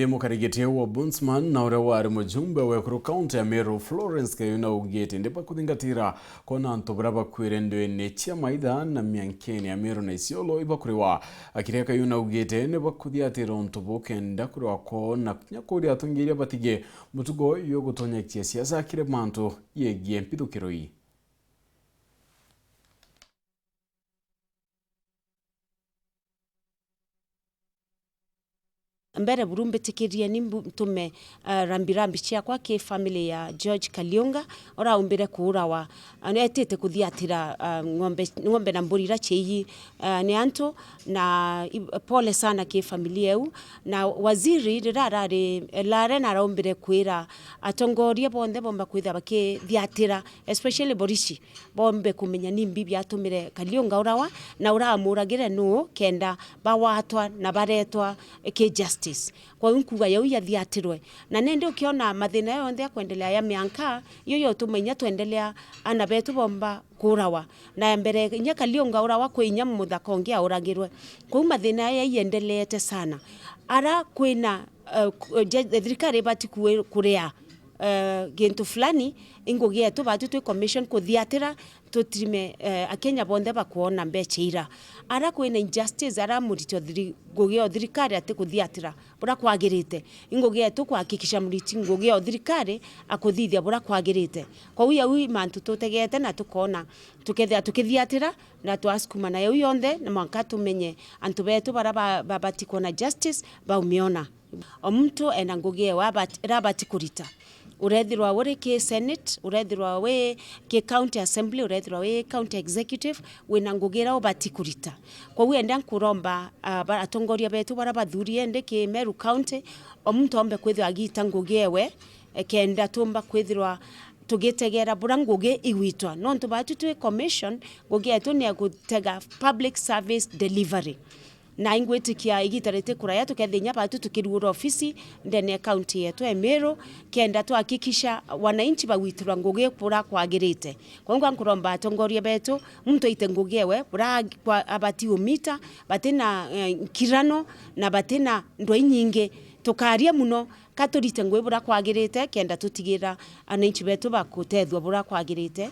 ndi mukarigete wa Buntsman na ure wari mujumbe wa kuru county ya Meru Florence kayuna ugete ndipa kuthingatira kona ntobra bakwire ndwene chia maitha na miankeni ya Meru na Isiolo iba kuriwa akire kayuna ugete ne bakuthiatira ntoboke ndakuriwa ko na nyakuri atongeria batige mutugo yo gutonya kia siasa akire manto yegie mpidukiroi mbere burumbe tikiria ni mtume rambirambi ciakwa ke family ya George Kalionga ora umbire kuurawa anetete kuthiatira ng'ombe na mburi racheyi ni anto na pole sana ke familia eu na waziri rirarare lare na raumbire kwira atongoria bonde bomba kwitha bake thiatira especially borishi bombe kumenya ni mbibi atumire Kalionga urawa na uramuragire no kenda bawatwa na baretwa ke justice kwa nkuga yau ya thiatirwe na nende ukiona mathina yonde kuendelea ya mianka yoyo tumenya tuendelea ana betu bomba kurawa na mbere nya Kalionga urawa kwinya muthako ngia uragirwe kwa mathina ya iendeleete sana ara kwina thirikari bati kurea gintu fulani ingugi yetu batu tu commission kuthiatira tutrime akenya bonde bakuona mbecheira ara kwina injustice ara murito ngugi yo thirikari ati kuthiatira bura kwagirite ingugi yetu kuhakikisha muriti ngugi yo thirikari akuthithia bura kwagirite kwa uya ui mantu tutegete na tukona tukithiatira na twaskuma na yo yonde na mwanka tumenye antu betu bara babatiko na justice baumiona omuntu ena ngugi wa rabati kurita urethirwa wore ke senate urethirwa we ke county assembly urethirwa we county executive wina ngugira obati kurita kwa wenda nkuromba atongoria betu bara bathurie ende ke Meru county omuntu ombe kwithwa agita ngugewe kenda tumba kwithirwa tugitegera bura ngugi igwitwa no ntubatu tu commission ngugi etu ni agutega public service delivery na ingwetikia igitarete kuraya tukethinya batu tukirura ofisi ndene county yetu ya Meru kenda tuhakikisha wananchi bawitirwa ngugi bura kwagirite kwa ngwa nkuromba atongoria betu muntu ite ngugewe bura abati umita batina kirano na batina ndoi nyinge tukaria muno katurite ngwe bura kwagirite kenda tutigira ananchi betu bakutethwa bura kwagirite.